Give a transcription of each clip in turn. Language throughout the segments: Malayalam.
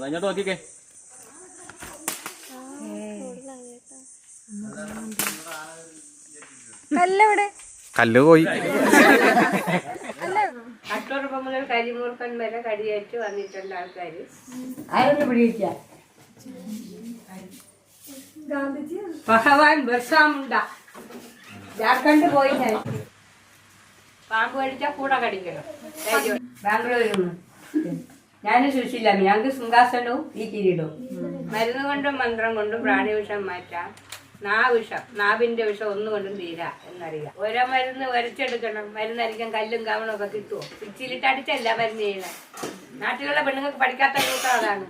അങ്ങോട്ട് നോക്കിക്കേ. കല്ല് പോയി. കട്ടോറപ്പം മുതൽ കരിമൂർക്കൻ വരെ കടിയേറ്റ് വന്നിട്ടുണ്ട് ആൾക്കാർ. ഭഗവാൻ ബർസാമുണ്ട ജാർഖണ്ഡ് പോയി പാമ്പ് കടിച്ചാൽ കൂടെ കടിക്കണം. ബാംഗ്ലൂരിൽ നിന്ന് ഞാനും സുശീല ഞങ്ങൾക്ക് സിംഹാസനവും ഈ കിരീടവും. മരുന്ന് കൊണ്ടും മന്ത്രം കൊണ്ടും പ്രാണിവിഷം മാറ്റാം. നാവിന്റെ വിഷം ഒന്നുകൊണ്ടും തീരാ എന്നറിയാം. ഓരോ മരുന്ന് വരച്ചെടുക്കണം. മരുന്നരിക്കാൻ കല്ലും കവണും ഒക്കെ കിട്ടുമോ? പിച്ചിലിട്ട് അടിച്ചല്ല മരുന്ന് ചെയ്യണം. നാട്ടിലുള്ള പെണ്ണുങ്ങൾക്ക് പഠിക്കാത്ത കൂട്ടം അതാണ്.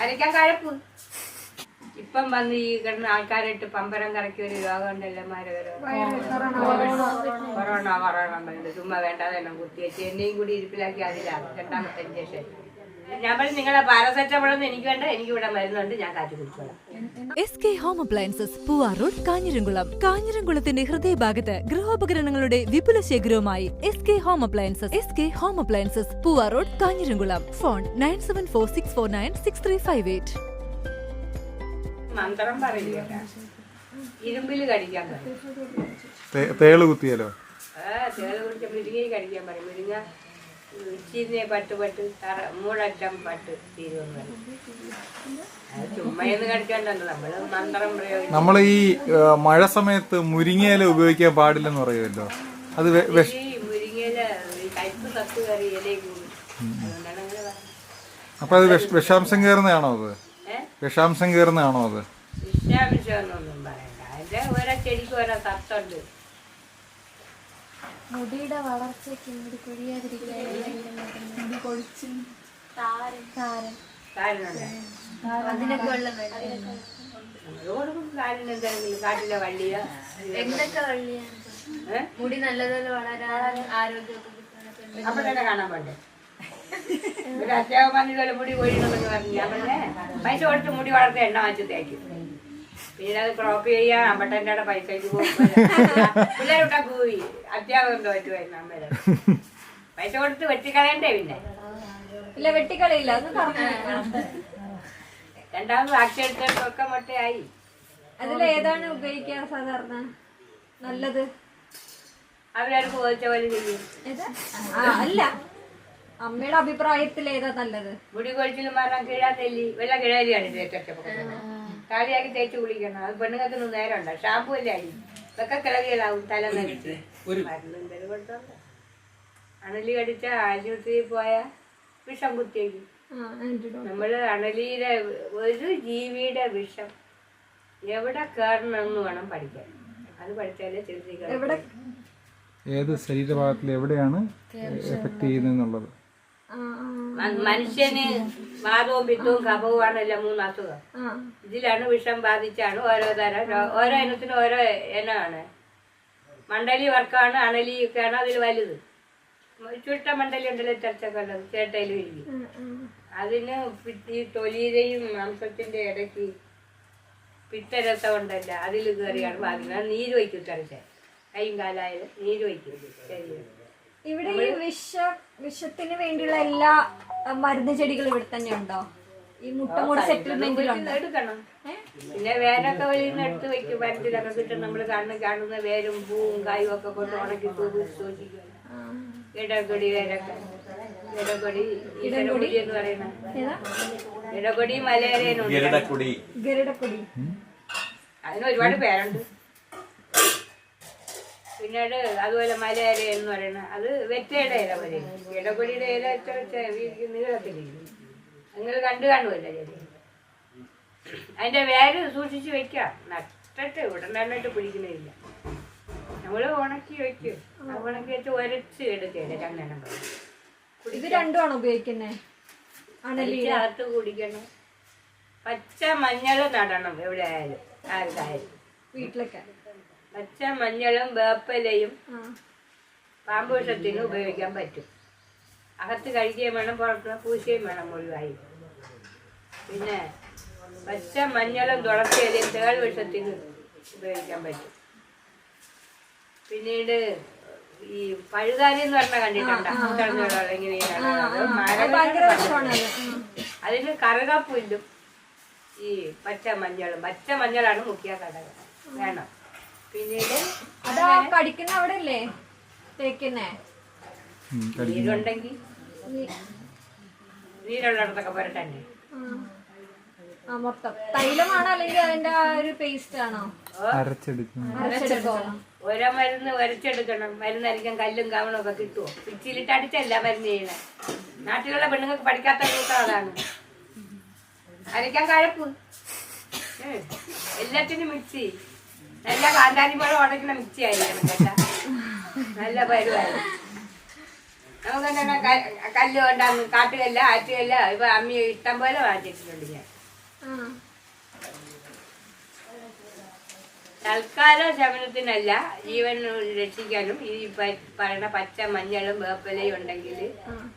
അരയ്ക്കാൻ കഴപ്പ്. ഇപ്പം വന്ന് ഈ കിടന്ന ആൾക്കാരായിട്ട് പമ്പരം കറക്കി ഒരു രോഗം ഉണ്ടല്ലോ, കൊറോണ പറയുന്നത് ചുമ്മാ വേണ്ടാതെ തന്നെ കുത്തിവെച്ച് എന്നെയും കൂടി ഇരിപ്പിലാക്കി അതിലാണ് 2ാമത്തെ ഇഞ്ചക്ഷൻ. ഞാൻ പറഞ്ഞു നിങ്ങളെ പാരസെറ്റമോളൊന്നും എനിക്ക് വേണ്ട, എനിക്ക് ഇവിടെ മരുന്നുണ്ട്, ഞാൻ കാറ്റ് കുടിച്ചോളാം. SK home appliances Poovar road Kanjiramkulam. കാഞ്ഞിരംകുളത്തിന്റെ ഹൃദയഭാഗത്ത് ഗൃഹോപകരണങ്ങളുടെ വിപുല ശേഖരവുമായി SK home appliances Poovar road Kanjiramkulam. Phone 9746496358. മന്ത്രം പറയില്ല, ഇരുമ്പില് കടിക്കാൻ പറയും. തേള് കുത്തിയാലോ? തേള് കുടിച്ച മുരിങ്ങ കടിക്കാൻ പറയും. മുരിങ്ങ ഉച്ചിനെ പട്ട് മൂടറ്റം പട്ട് തീരുമെന്ന് പറയും. അത് ചുമ്മയെന്ന് കടിക്കാണ്ടല്ലോ, നമ്മള് മന്ത്രം പ്രയോഗിക്കും. നമ്മൾ ഈ മഴ സമയത്ത് മുരിങ്ങയില ഉപയോഗിക്കാൻ പാടില്ലെന്ന് പറയുമല്ലോ, അത് മുരിങ്ങയില കയ്പ് തപ്പ് കറി ഇലയും കൂടും, അതുകൊണ്ടാണ് അങ്ങനെ പറയുന്നത്. അപ്പൊ അത് വിഷാംശം കയറുന്നതാണോ? വിഷാംശം കയറുന്നതാണോ അത്? വിഷാംശമൊന്നും പറയണ്ട. അതിന്റെ ഓരോ ചെടിക്ക് ഓരോ സത്തുണ്ട്. മുടിയുടെ വളർച്ചയ്ക്ക് മുടി കൊഴിയാതിരിക്കാൻ അതിനൊക്കെ വെള്ളം കാട്ടിലെ വള്ളിയോ എന്തൊക്കെ വള്ളിയാണ് മുടി നല്ലതുപോലെ വളരാൻ ആരോഗ്യമൊക്കെ അപ്പൊ തന്നെ കാണാൻ പോണ്ടേ? ഒരു അത്യാവശ്യം മുടി കൊഴിയണമെന്ന് പറഞ്ഞു ഞാൻ പറഞ്ഞേ പൈസ കൊടുത്ത് മുടി വളർത്തി എണ്ണ വാങ്ങിച്ച് തേക്കും. പിന്നെ അത് ക്രോപ്പ് ചെയ്യാൻ അമ്പട്ടൻ്റെ അവിടെ പൈസയ്ക്ക് പോകും. പിള്ളേരുട്ടാ പോയി അത്യാവശ്യം തോറ്റുമായിരുന്നു അമ്മേരെ. പൈസ കൊടുത്ത് വെട്ടിക്കളയണ്ടേ? പിന്നെ ഇല്ല വെട്ടിക്കളയില്ല, അത് രണ്ടാമത് വാക്സിൻ എടുത്തൊക്കെ മുട്ടയായി. അതിലേതാണ് ഉപയോഗിക്കുക സാധാരണ നല്ലത്? അവരവർക്ക് ചോദിച്ച പോലെ ചെയ്യും. അല്ല, അമ്മയുടെ അഭിപ്രായത്തിൽ ഏതാ നല്ലത്? മുടി കൊഴിച്ചിലും മാറാൻ കിഴാത്തെല്ലി വല്ല കിഴാലിയാണ് തേച്ചൊക്കെ കാലിയാക്കി തേച്ച് കുളിക്കണം. അത് പെണ്ണുങ്ങൾക്ക് നേരം ഉണ്ടാവും. ഷാമ്പു അല്ലേ അരി ഇതൊക്കെ കിളവികളാവും തല നടിച്ച്. മരുന്നെന്തെങ്കിലും കൊടുത്തോണ്ട് അണലി കടിച്ച ആശുപത്രിയിൽ പോയ വിഷം കുത്തിയേക്കും. നമ്മള് അണലിയുടെ ഒരു ജീവിയുടെ വിഷം എവിടെ കയറണമെന്ന് വേണം പഠിക്കാൻ. അത് പഠിച്ചാലേ ചികിത്സിക്കാൻ. ഏത് ശരീരഭാഗത്തിൽ എവിടെയാണ് എഫക്ട് ചെയ്യുന്നത്? മനുഷ്യന് വാദവും പിത്തവും കഫവുമാണല്ലോ 3 അസുഖം. ഇതിലാണ് വിഷം ബാധിച്ചാണ് ഓരോ തരം ഓരോ ഇനത്തിനും ഓരോ ഇനമാണ്. മണ്ഡലി വർക്കാണ്, അണലിയൊക്കെയാണ് അതിൽ വലുത്. ചുരുട്ട മണ്ഡലി ഉണ്ടല്ലോ ചർച്ചക്കൊല്ലം ചേട്ടയിലും ഇരിക്കും. അതിന് ഈ തൊലിയുടെയും മാംസത്തിന്റെ ഇടയ്ക്ക് പിത്തരസം ഉണ്ടല്ലോ, അതിൽ കയറിയാണ് ബാധിക്കുന്നത്. നീര് വയ്ക്കും തരച്ച കൈയും കാലായാലും നീര് വയ്ക്കും ശരീരം. ഇവിടെ ഈ വിഷത്തിന് വേണ്ടിയുള്ള എല്ലാ മരുന്ന് ചെടികളും ഇവിടെ തന്നെ ഉണ്ടോ? ഈ മുട്ടമൂട് സെറ്റിൽമെന്റിലുണ്ട്. എടുക്കണം. പിന്നെ വേരൊക്കെ വെളിയിൽ നിന്ന് എടുത്ത് വെക്കും. മരത്തിലൊക്കെ കിട്ടും. നമ്മള് കാണുന്ന വേരും പൂവും കായും ഒക്കെ കൊണ്ട് ഉണക്കി സൂക്ഷിക്കുക. ഇടകൊടി വേരൊക്കെ ഇടകൊടി എന്ന് പറയുന്നത് ഇടകൊടി മലേറിയനുണ്ട്. അതിന് ഒരുപാട് പേരുണ്ട്. പിന്നീട് അതുപോലെ മലയില എന്ന് പറയുന്നത് അത് വെറ്റയുടെ ഇല പോലെ. ഇടകൊടിയുടെ ഇല നീളത്തിലിരിക്കും. നിങ്ങൾ കാണുമല്ലോ ചെടി. അതിന്റെ വേര് സൂക്ഷിച്ച് വെക്കാം. നട്ടിട്ട് ഉടനായിട്ട് പിടിക്കുന്നില്ല. നമ്മള് ഉണക്കി വെക്കും. ഉണക്കി വെച്ച് ഒരച്ച് എടുക്കല്ലേ ചന്ദനം പോലെ. ഇത് രണ്ടുമാണ് ഉപയോഗിക്കുന്നത്. അകത്ത് കുടിക്കണം. പച്ച മഞ്ഞൾ നടണം എവിടെ ആയാലും ആർക്കായാലും വീട്ടിലൊക്കെ. പച്ച മഞ്ഞളും വേപ്പിലയും പാമ്പ് വിഷത്തിന് ഉപയോഗിക്കാൻ പറ്റും. അകത്ത് കഴിക്കുകയും വേണം, പുറത്ത് പൂശുകയും വേണം ഒഴിവായി. പിന്നെ പച്ച മഞ്ഞളും തുളസിയിലയും തേൾ വിഷത്തിന് ഉപയോഗിക്കാൻ പറ്റും. പിന്നീട് ഈ പഴുതാരി എന്ന് പറഞ്ഞ കണ്ടിട്ടുണ്ടോ? ഭയങ്കര രസമാണ് അതിന് കറുകപ്പുല്ലും ഈ പച്ച മഞ്ഞളാണ് മുഖ്യ ഘടകം വേണം. പിന്നീട് അതാ കടിക്കുന്ന അവിടെ അല്ലേ തേക്കുന്നേ? നീരുണ്ടെങ്കിൽ നീരുള്ളിടത്തൊക്കെ പുരട്ടന്നെ. മൊത്തം തൈലമാണോ അല്ലെങ്കിൽ അതിന്റെ ആ ഒരു പേസ്റ്റ് ആണോ? അരച്ചെടുക്കും. ഓരോ മരുന്ന് വരച്ചെടുക്കണം. മരുന്നരിക്കാൻ കല്ലും കാവണും ഒക്കെ കിട്ടുമോ? പിച്ചിലിട്ട് അടിച്ചല്ല മരുന്ന് ചെയ്യണേ. നാട്ടിലുള്ള പെണ്ണുങ്ങൾക്ക് പഠിക്കാത്ത കൂട്ടം അതാണ്. അരയ്ക്കാൻ കഴപ്പ്, എല്ലാത്തിനും മിക്സി, നല്ല കാന്താരിപ്പഴം ഉടയ്ക്കുന്ന മിക്സി ആയിരിക്കണം കേട്ടാ, നല്ല പരിപാടി. നമുക്ക് തന്നെ കല്ല് കൊണ്ടാന്ന് കാട്ടുകല്ല ആറ്റുകല്ല ഇപ്പൊ അമ്മി ഇഷ്ടം പോലെ വാങ്ങിച്ചിട്ടുണ്ട് ഞാൻ. തൽക്കാല ശമനത്തിനല്ല, ജീവൻ രക്ഷിക്കാനും ഈ പറയുന്ന പച്ച മഞ്ഞളും വേപ്പിലയും ഉണ്ടെങ്കിൽ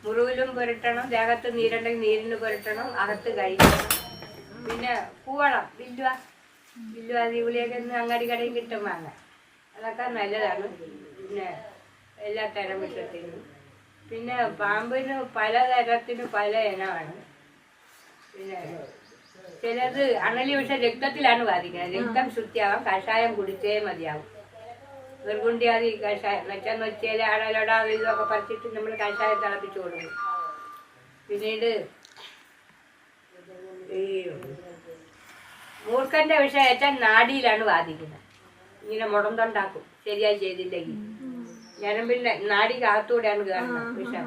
മുറിവിലും പുരട്ടണം. ദേഹത്ത് നീരുണ്ടെങ്കിൽ നീരിന് പുരട്ടണം, അകത്ത് കഴിക്കണം. പിന്നെ പൂവളം വില്ലുവ അടിപൊളിയൊക്കെ ഒന്ന് അങ്ങാടി കടയിൽ കിട്ടും വാങ്ങാൻ, അതൊക്കെ നല്ലതാണ്. പിന്നെ എല്ലാ തരം വിഷത്തിനും. പിന്നെ പാമ്പിന് പലതരത്തിനും പല ഇനമാണ്. പിന്നെ ചിലത് അണലി വിഷം രക്തത്തിലാണ് ബാധിക്കുന്നത്. രക്തം ശുദ്ധിയാവാൻ കഷായം കുടിച്ചേ മതിയാവും. നിർഗുണ്ടിയാതി കഷായം വെച്ചാന്ന് വെച്ചാൽ അണലോട ഇതൊക്കെ പറിച്ചിട്ട് നമ്മൾ കഷായം തിളപ്പിച്ചു കൊടുക്കും. പിന്നീട് ഈ മൂർഖന്റെ വിഷം ഏറ്റാൽ നാഡിയിലാണ് ബാധിക്കുന്നത്. ഇങ്ങനെ മുടന്തുണ്ടാക്കും ശരിയായി ചെയ്തില്ലെങ്കിൽ. ഞരമ്പിന്റെ നാടിക്കകത്തൂടെയാണ് കയറുന്നത് വിഷം.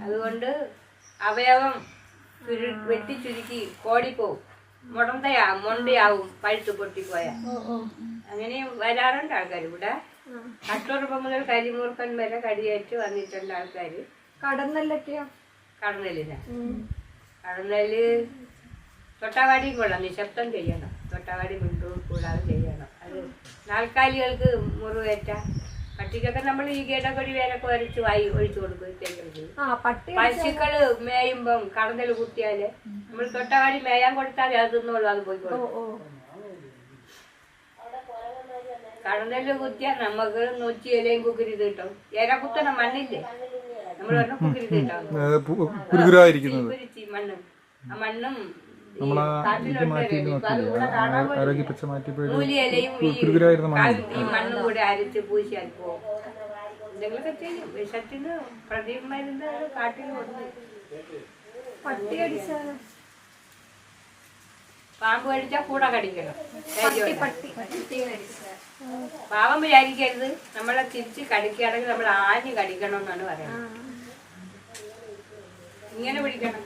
അതുകൊണ്ട് അവയവം വെട്ടി ചുരുക്കി കോടിപ്പോവും, മൊണ്ടയാവും പഴുത്ത് പൊട്ടിപ്പോയ. അങ്ങനെയും വരാറുണ്ട് ആൾക്കാർ. ഇവിടെ കട്ടുറുപ്പം മുതൽ കരിമൂർക്കൻ വരെ കടിയേറ്റ് വന്നിട്ടുണ്ട് ആൾക്കാർ. കടന്നല്ലൊക്കെയോ? കടന്നലിന് കടന്നല് തൊട്ടാവാടിയും കൊള്ളാം, നിശബ്ദം ചെയ്യണം. തൊട്ടാവാടി മുൻകൂർ കൂടാതെ ചെയ്യണം. അത് നാൽക്കാലികൾക്ക് മുറിവേറ്റ പട്ടിക്കൊക്കെ നമ്മൾ ഈ ഗേടക്കൊടി വേരൊക്കെ വരച്ച് വായി ഒഴിച്ചു കൊടുക്കും. പശുക്കള് മേയുമ്പം കടന്നല് കുത്തിയാല് നമ്മൾ തൊട്ടാവാടി മേയാൻ കൊടുത്താൽ അത് തിന്നോളൂ, അത് പോയിക്കോളും. കടന്നല് കുത്തിയാൽ നമുക്ക് നൊച്ചി ഇലയും കുക്കിരി കിട്ടും. ഇല കുത്തണ മണ്ണില്ലേ, നമ്മൾ പറഞ്ഞ കുക്കിരി കിട്ടാം, മണ്ണ്. ആ മണ്ണും മൂലിയിലയും ഈ മണ്ണും കൂടെ അരച്ച് പൂശിയാൽ പോകും. എന്തെങ്കിലുമൊക്കെ ചെയ്യും. വിഷത്തിന് പ്രതിമരുന്ന് കാട്ടിൽ കൊടുക്കും. പട്ടി കടിച്ചാലോ? പാമ്പ് കടിച്ചാൽ കൂടെ കടിക്കണം. പാവം വിചാരിക്കരുത്, നമ്മളെ തിരിച്ച് കടിക്കുകയാണെങ്കിൽ നമ്മൾ ആഞ്ഞ് കടിക്കണം എന്നാണ് പറയുന്നത്. ഇങ്ങനെ പിടിക്കണം.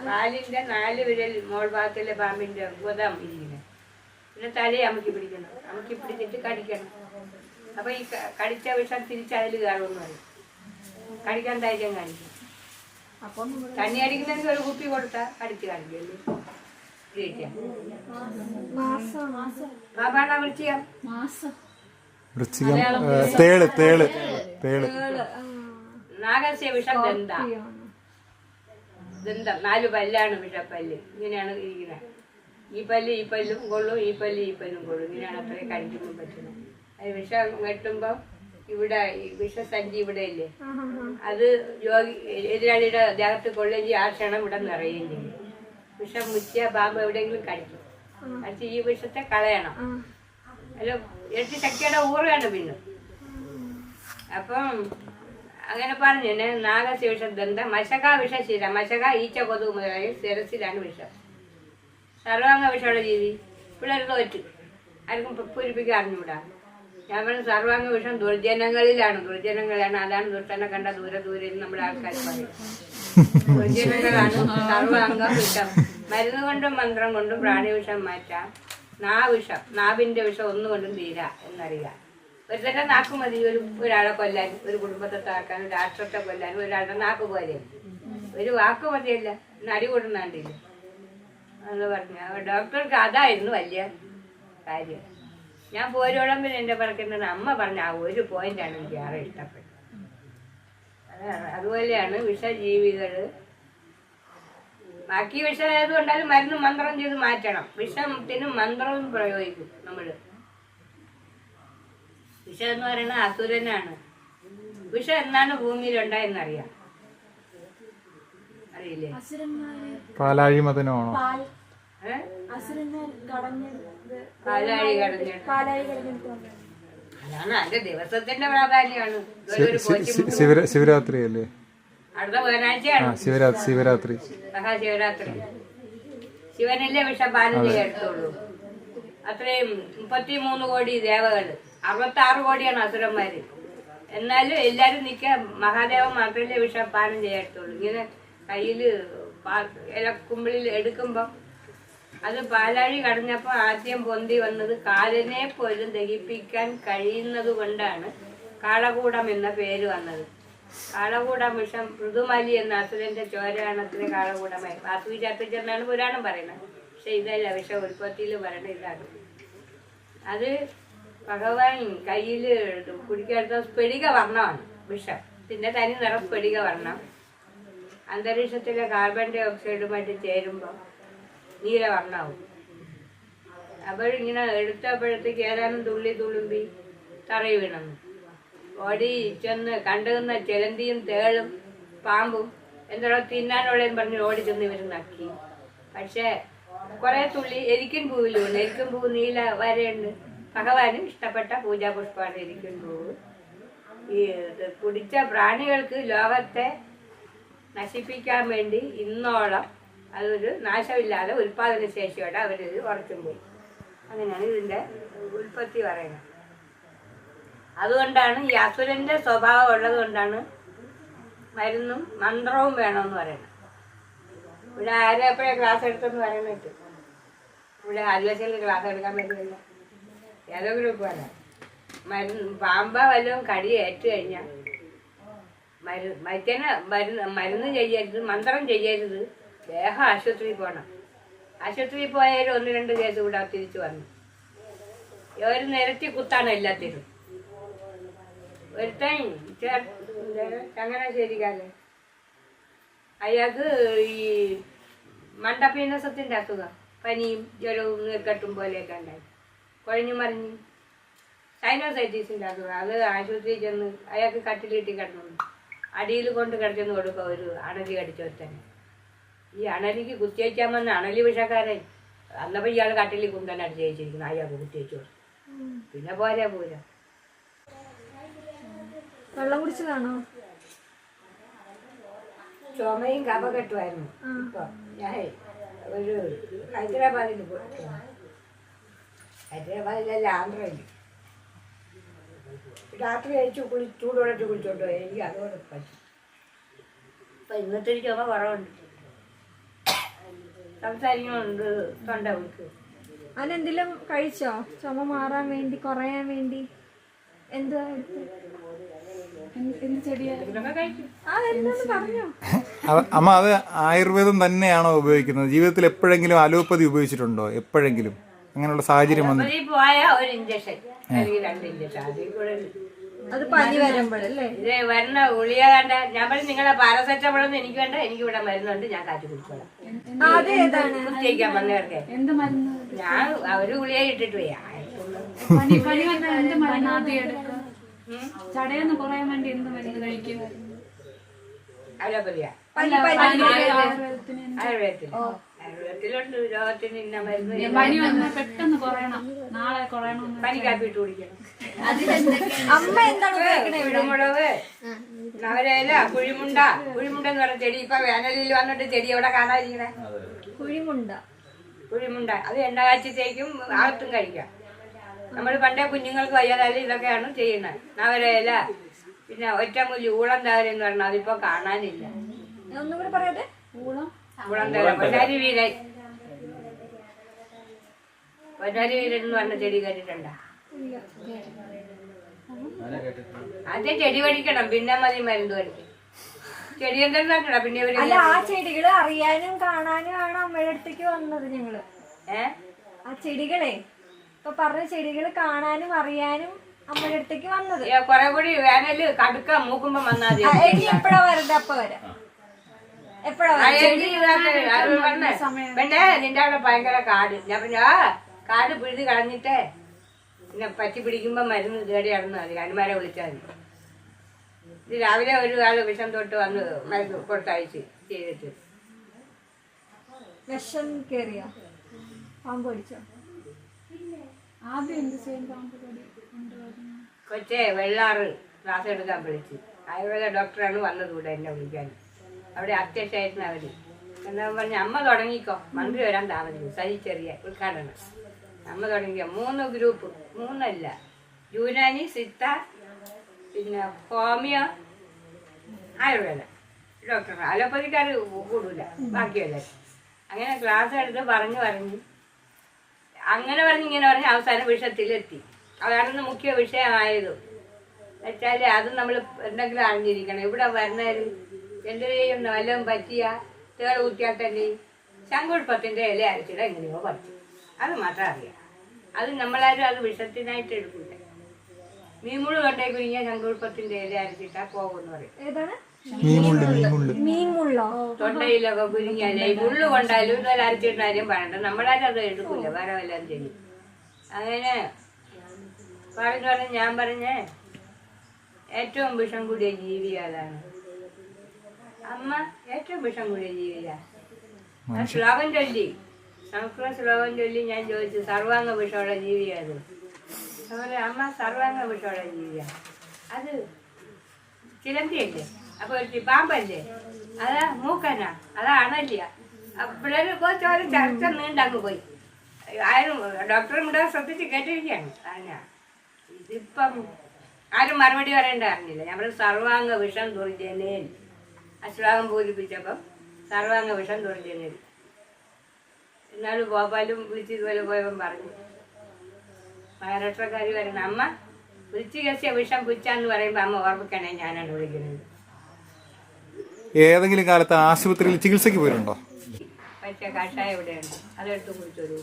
കാലിന്റെ 4 വിരൽ മോൾ ഭാഗത്തിലെ പാമ്പിന്റെ ഗുദം ഇരിക്കണം. പിന്നെ തലയെ അമുക്കി പിടിക്കണം. അമുക്കി പിടിച്ചിട്ട് കടിക്കണം. അപ്പൊ ഈ കടിച്ച വിഷം തിരിച്ചതിൽ കയറുമെന്ന് പറയും. കടിക്കാൻ ധൈര്യം കാണിക്കും. തണ്ണി അടിക്കുന്നതിന് ഒരു കുപ്പി കൊടുത്താൽ കടിച്ച് കാണിക്കല്ലേ. ബാബാണ വൃശ്ചികം, നാഗസ്യ വിഷം ദന്തം 4 പല്ലാണ് വിഷപ്പല്ല്. ഇങ്ങനെയാണ് ഇരിക്കുന്നത്. ഈ പല്ലും കൊള്ളും, ഈ പല്ലും കൊള്ളും. ഇങ്ങനെയാണ് അത്രയും കടിക്കുമ്പോൾ പറ്റുന്നത്. അത് വിഷം വെട്ടുമ്പം ഇവിടെ വിഷസഞ്ചി ഇവിടെ ഇല്ലേ, അത് എതിരാളിയുടെ ദേഹത്ത് കൊള്ളുകയും ആ ക്ഷണം ഇവിടെ നിറയുകയും ചെയ്യും. വിഷം മുറ്റിയ പാമ്പ് എവിടെയെങ്കിലും കടിക്കും. കടിച്ച് ഈ വിഷത്തെ കളയണം. അല്ല ഇരട്ടി ശക്തിയുടെ ഊറുകയാണ് പിന്നെ. അപ്പം അങ്ങനെ പറഞ്ഞു തന്നെ നാഗസ്യ വിഷം ദന്തം, മശക വിഷം ശിര. മശക ഈച്ച കൊതുക് മുതലായി ശിരസിലാണ് വിഷം. സർവാംഗ വിഷമുള്ള ജീവി പിള്ളേർ തോറ്റ് ആർക്കും പൂരിപ്പിക്കാൻ അറിഞ്ഞുകൂടാ. ഞാൻ പറഞ്ഞു സർവാംഗ വിഷം ദുർജനങ്ങളിലാണ്. അതാണ് ദുഷ്ടനെ കണ്ട ദൂരെ നമ്മുടെ ആൾക്കാർ പറയും. ദുർജനങ്ങളാണ് സർവാംഗ വിഷം. മരുന്ന് കൊണ്ടും മന്ത്രം കൊണ്ടും പ്രാണിവിഷം മാറ്റാം. നാവിഷം, നാവിന്റെ വിഷം ഒന്നുകൊണ്ടും തീരാ എന്നറിയാം. ഒരു തന്നെ നാക്ക് മതി ഒരാളെ കൊല്ലാനും, ഒരു കുടുംബത്തെ താക്കാനും, രാഷ്ട്രത്തെ കൊല്ലാനും ഒരാളുടെ നാക്ക് പോലെ. ഒരു വാക്ക് മതിയല്ല, നടി കൊടുന്നാണ്ടില്ല എന്ന് പറഞ്ഞു. ഡോക്ടർക്ക് അതായിരുന്നു വലിയ കാര്യം. ഞാൻ പോരോളം പിന്നെ എൻ്റെ പറക്കുന്നത് അമ്മ പറഞ്ഞ ആ ഒരു പോയിന്റാണ് എനിക്ക് ഏറെ ഇഷ്ടപ്പെട്ടത്. അതാണ്. അതുപോലെയാണ് വിഷജീവികൾ. ബാക്കി വിഷം ഏതുകൊണ്ടാലും മരുന്ന് മന്ത്രം ചെയ്ത് മാറ്റണം. വിഷത്തിന് മന്ത്രവും പ്രയോഗിക്കും നമ്മൾ. വിഷം എന്ന് പറയുന്നത് അസുരനാണ്. വിഷം എന്നാണ് ഭൂമിയിൽ ഉണ്ടായെന്നറിയാം, അറിയില്ലേ? പാലാഴി മതനമാണോ? പാലാഴി കടഞ്ഞെടുത്ത് അതാണ് അതിന്റെ ദിവസത്തിന്റെ പ്രാധാന്യമാണ്. ശിവരാത്രി അല്ലേ? അടുത്ത ബുധനാഴ്ചയാണ് ശിവരാത്രി. മഹാശിവരാത്രി. ശിവനല്ലേ വിഷപാനം ചെയ്യെടുത്തുള്ളൂ. അത്രയും 33 കോടി ദേവകള്, 66 കോടിയാണ് അസുരന്മാര്. എന്നാലും എല്ലാരും നിൽക്കാൻ മഹാദേവൻ മാത്രമല്ലേ വിഷപാനം ചെയ്യെടുത്തുള്ളൂ. ഇങ്ങനെ കയ്യില് ഇലക്കുമ്പിളിൽ എടുക്കുമ്പം അത് പാലാഴി കടഞ്ഞപ്പോ ആദ്യം പൊന്തി വന്നത് കാലിനെ പോലും ദഹിപ്പിക്കാൻ കഴിയുന്നത് കൊണ്ടാണ് കാളകൂടം എന്ന പേര് വന്നത്. കാളകൂടം വിഷം മൃദുമാലി എന്ന അസുരന്റെ ചോരാണത്തിന് കാളകൂടമായി വാസുവി ചാത്തച്ചെന്നാണ് പുരാണം പറയുന്നത്. പക്ഷെ ഇതല്ല, വിഷ ഉൽപ്പത്തിയിൽ പറയുന്നത് ഇതാണ്. അത് ഭഗവാൻ കയ്യിൽ കുടിക്കെടുത്ത സ്ഫടിക വർണ്ണമാണ് വിഷം. ഇതിന്റെ തനി നിറം സ്ഫടിക വർണ്ണം. അന്തരീക്ഷത്തിലെ കാർബൺ ഡൈ ഓക്സൈഡുമായിട്ട് ചേരുമ്പോൾ നീലവർണ്ണാവും. അപ്പോഴിങ്ങനെ എടുത്തപ്പോഴത്തേക്ക് ഏതാനും തുളുമ്പി തറയി വീണു. ഓടി ചെന്ന് കണ്ടുകുന്ന ചെലന്തിയും തേളും പാമ്പും എന്തോ തിന്നാനുള്ളതെന്ന് പറഞ്ഞ് ഓടി ചെന്ന് ഇവർ നക്കി. പക്ഷേ കുറെ തുള്ളി എരിക്കൻ പൂവിൽ വീണു. എരിക്കൻ പൂവ് നീല വരയുണ്ട്. ഭഗവാന് ഇഷ്ടപ്പെട്ട പൂജാപുഷ്പമാണ് എരിക്കൻ പൂവ്. ഈ കുടിച്ച പ്രാണികൾക്ക് ലോകത്തെ നശിപ്പിക്കാൻ വേണ്ടി ഇന്നോളം അതൊരു നാശമില്ലാതെ ഉൽപാദന ശേഷിയോടെ അവരിത് ഉറച്ചും പോയി. അങ്ങനെയാണ് ഇതിൻ്റെ ഉൽപ്പത്തി പറയുന്നത്. അതുകൊണ്ടാണ് ഈ അസുരന്റെ സ്വഭാവം ഉള്ളത് കൊണ്ടാണ് മരുന്നും മന്ത്രവും വേണമെന്ന് പറയുന്നത്. ഇവിടെ ആരും എപ്പോഴാണ് ക്ലാസ് എടുത്തെന്ന് പറയുന്നിട്ട് ഇവിടെ ആദിവാസികളിൽ ക്ലാസ് എടുക്കാൻ പറ്റില്ല. ഏതോ ഗ്രൂപ്പ് അല്ല. പാമ്പ വല്ലതും കടി ഏറ്റു കഴിഞ്ഞാൽ മരുന്ന് ചെയ്യരുത്, മന്ത്രം ചെയ്യരുത്, ദേഹം ആശുപത്രിയിൽ പോകണം. ആശുപത്രിയിൽ പോയാൽ 1-2 കേസ് കൂടെ തിരിച്ചു വന്നു. ഒരു നിരത്തി കുത്താണ് എല്ലാത്തിനും. ഒരുത്തൻ ചങ്ങനാശ്ശേരിക്കാരൻ, അയാൾക്ക് ഈ മണ്ടപീനസത്തിന്റെ അസുഖം, പനിയും ജ്വരവും നീർക്കെട്ടും പോലെയൊക്കെ ഉണ്ടായി, കുഴഞ്ഞു മറിഞ്ഞ്. സൈനോസൈറ്റീസിന്റെ അസുഖം, അത് ആശുപത്രിയിൽ ചെന്ന് അയാൾക്ക് കട്ടിലിട്ടി കിടന്നു. അടിയിൽ കൊണ്ട് കിടച്ചെന്ന് കൊടുക്കുക ഒരു അണലി കടിച്ചോത്തന്നെ. ഈ അണലിക്ക് കുത്തിവയ്ക്കാൻ വന്ന അണലി വിഷക്കാരൻ അന്നപ്പോൾ ഇയാൾ കട്ടിലിൽ കുന്തൻ അടിച്ച് ജയിച്ചിരിക്കുന്നു. അയാൾക്ക് കുത്തിവെച്ചു കൊടുത്തു. പിന്നെ പോരാ. വെള്ളം കുടിച്ചതാണോ? ചുമയും കഫക്കെട്ടുമായിരുന്നു. ഇപ്പൊ ഞാൻ ഒരു ഹൈദരാബാദിൽ പോയി. ഹൈദരാബാദിലല്ല, ആന്ധ്രയിൽ രാത്രി കഴിച്ചു ചൂടുവെള്ളത്തിൽ കുളിച്ചോണ്ട് പോയി. എനിക്ക് അതോടെ പറ്റും. ഇപ്പം ഇന്നത്തെ ചുമ കുറവുണ്ട്, സംസാരിക്കുന്നുണ്ട്, തൊണ്ട വിളിക്ക്. അതിനെന്തെങ്കിലും കഴിച്ചോ? ചുമ മാറാൻ വേണ്ടി, കുറയാൻ വേണ്ടി എന്തുവാ പറഞ്ഞോ? അമ്മ, അത് ആയുർവേദം തന്നെയാണോ ഉപയോഗിക്കുന്നത്? ജീവിതത്തിൽ എപ്പോഴെങ്കിലും അലോപ്പതി ഉപയോഗിച്ചിട്ടുണ്ടോ? എപ്പോഴെങ്കിലും അങ്ങനെയുള്ള സാഹചര്യം വന്നു പോയാ ഒരു ഇഞ്ചക്ഷൻ അല്ലെങ്കിൽ 2 ഇഞ്ചക്ഷൻ അതിൽ കൂടെ അത് പനി വരുമ്പോഴല്ലേ ഇത് വരുന്ന ഗുളിക കണ്ട. ഞാൻ പറഞ്ഞു നിങ്ങളെ പാരസെറ്റമോളൊന്നും എനിക്ക് വേണ്ട, എനിക്ക് ഇവിടെ മരുന്നുണ്ട്, ഞാൻ കാറ്റ് കുടിച്ചോളാം. കുത്തിവയ്ക്കാൻ വന്നവർക്ക് ഞാൻ അവര് ഗുളിക ഇട്ടിട്ട് പോയി. ചടയെന്ന് കുറയാൻ വേണ്ടി എന്ത് മരുന്ന് കഴിക്കും? അലോപ്പതിയാ? ആയുർവേദത്തിലുണ്ട് രോഗത്തിന് ഇന്ന മരുന്ന്. പനി വന്നാൽ പെട്ടെന്ന് കുറയണം, നാളെ കുറയണം. പനി കാപ്പിട്ട് കുടിക്കണം. അമ്മ എന്താണ് കുരുമുളക്, നവരയില, കുഴിമുണ്ടെന്ന് പറഞ്ഞ ചെടി. ഇപ്പൊ വേനലിൽ വന്നിട്ട് ചെടി എവിടെ കാണാതിരിക്കണേ? കുഴിമുണ്ട. അത് എണ്ണ കാഴ്ചത്തേക്കും അകത്തും കഴിക്കാം. നമ്മൾ പണ്ടേ കുഞ്ഞുങ്ങൾക്ക് വയ്യാതായാലും ഇതൊക്കെയാണ് ചെയ്യുന്നത്. നവരയില, പിന്നെ ഒറ്റമുല്ലി, ഊളം തവര എന്ന് പറഞ്ഞാൽ അതിപ്പോ കാണാനില്ല. ഒന്നും കൂടെ പറയാതെ. ഊളം തവര, പൊന്നാരി വീരൻ എന്ന് പറഞ്ഞ ചെടി കേട്ടിട്ടുണ്ടോ? ആദ്യം ചെടി പഠിക്കണം, പിന്നെ മതി മരുന്ന് പഠിക്കും. ചെടി എന്തെങ്കിലും പിന്നെ അല്ല, ആ ചെടികള് അറിയാനും കാണാനും ആണ് അമ്മയുടെ അടുത്തേക്ക് വന്നത് ഞങ്ങള്. ആ ചെടികളെ ഇപ്പൊ പറഞ്ഞ ചെടികള് കാണാനും അറിയാനും അമ്മയുടെ അടുത്തേക്ക് വന്നത്. കൊറേ കൂടി വേനല് കടുക്ക മൂക്കുമ്പോ വന്നാൽ എപ്പോഴാ വരണ്ടേ? അപ്പൊ വരാം. എപ്പോഴാ പിന്നെ നിന്റെ അവിടെ ഭയങ്കര കാട്. ഞാൻ പറഞ്ഞ കാട് പിഴുതി കളഞ്ഞിട്ടേ പിന്നെ പറ്റി പിടിക്കുമ്പോൾ മരുന്ന് തേടി നടന്നാൽ മതി, ഹനുമാരെ വിളിച്ചാൽ മതി. ഇത് രാവിലെ ഒരു ആൾ വിഷം തൊട്ട് വന്ന് മരുന്ന് കൊടുത്തയച്ച് ചെയ്തിട്ട്. വിഷം കേറിയോ? പാമ്പ് കടിച്ചോ? ആദ്യം എന്ത് ചെയ്യും? പാമ്പ് കടി കൊണ്ടുവരുന്നു. കൊച്ചേ വെള്ളാറ് ക്ലാസ് എടുക്കാൻ വിളിച്ച്. ആയുർവേദ ഡോക്ടറാണ് വന്നത് ഇവിടെ എന്നെ വിളിക്കാൻ. അവിടെ അത്യാവശ്യമായിരുന്നു അവർ. എന്താ പറഞ്ഞ അമ്മ തുടങ്ങിക്കോ, മന്ത്രി വരാൻ താമസിക്കും, സഹിച്ചെറിയ ഉദ്ഘാടനം. അമ്മ തുടങ്ങിക്കോ. 3 ഗ്രൂപ്പ്, 3 യുനാനി, സിത്ത, പിന്നെ ഹോമിയോ, ആയുർവേദ ഡോക്ടർ. അലോപ്പതിക്കാർ കൂടില്ല, ബാക്കിയല്ല. അങ്ങനെ ക്ലാസ് എടുത്ത് പറഞ്ഞു അങ്ങനെ ഇങ്ങനെ പറഞ്ഞ് അവസാനം വിഷയത്തിലെത്തി. അതാണ് മുഖ്യ വിഷയമായത്. വെച്ചാൽ അത് നമ്മൾ എന്തെങ്കിലും അറിഞ്ഞിരിക്കണം. ഇവിടെ വരുന്നവർ എന്തെങ്കിലും വല്ലതും പറ്റിയ തേള് കുത്തിയാൽ തന്നെ ശങ്കുഴുപ്പത്തിൻ്റെ ഇല അരച്ചിട എങ്ങനെയോ പറ്റും. അത് മാത്രം അറിയാം. അത് നമ്മളാരും അത് വിഷത്തിനായിട്ട് എടുക്കില്ല. മീൻമുള്ളു കൊണ്ടേ കുഴിഞ്ഞാൽ ശങ്കുഴുപ്പത്തിൻ്റെ ഇല അരച്ചിട്ടാൽ പോകുമെന്ന് പറയും. ഏതാണ്? മീൻമുള്ളോ? തൊണ്ടയിലൊക്കെ കുഴിഞ്ഞാലേ ഈ മുള്ളു കൊണ്ടാലും ഇതുപോലെ അരച്ചിട്ടാലും പറയണ്ട. നമ്മളാരും അത് എടുക്കില്ല, വേറെ വല്ലതും ചെയ്യും. അങ്ങനെ പറഞ്ഞ് ഞാൻ പറഞ്ഞേ ഏറ്റവും വിഷം കൂടിയ ജീവി അതാണ്. അമ്മ ഏറ്റവും വിഷം കൂടിയ ജീവിയാ. ശ്ലോകം ചൊല്ലി, സംസ്കൃത ശ്ലോകം ചൊല്ലി ഞാൻ ചോദിച്ചു സർവാംഗ വിഷമുള്ള ജീവിയത്. അതുപോലെ അമ്മ സർവാംഗ വിഷമുള്ള ജീവിയാ. അത് ചിലന്തിയല്ലേ, അപ്പൊ പാമ്പല്ലേ, അതാ മൂക്കനാ, അതാ അണല്ല. പിള്ളേർ ചോര ചർച്ച നീണ്ടങ്ങ് പോയി. ആരും ഡോക്ടറും ഇവിടെ ശ്രദ്ധിച്ച് കേട്ടിരിക്കുകയാണ്. പറഞ്ഞാ ഇതിപ്പം ആരും മറുപടി പറയേണ്ട അറിഞ്ഞില്ല. നമ്മൾ സർവാംഗ വിഷം തുറിച്ചേനേൽ അശ്വാകം പൂരിപ്പിച്ചപ്പം സർവാംഗ വിഷം തുറിച്ചേനേൽ. എന്നാലും ഗോപാലും വിളിച്ച് ഇതുപോലെ പോയപ്പം പറഞ്ഞു, മഹാരാഷ്ട്രക്കാർ പറയുന്നത് അമ്മ വൃശ്ചികസ്യ വിഷം പുച്ചാന്ന് പറയുമ്പോൾ അമ്മ ഓർമ്മിക്കണേ ഞാനാണ് വിളിക്കുന്നത്. ഏതെങ്കിലും കാലത്ത് ആശുപത്രിയിൽ ചികിത്സയ്ക്ക് പോയിട്ടുണ്ടോ? പച്ച കഷായം ഇവിടെയുണ്ട്, അതെടുത്ത് കുടിച്ചൊരു.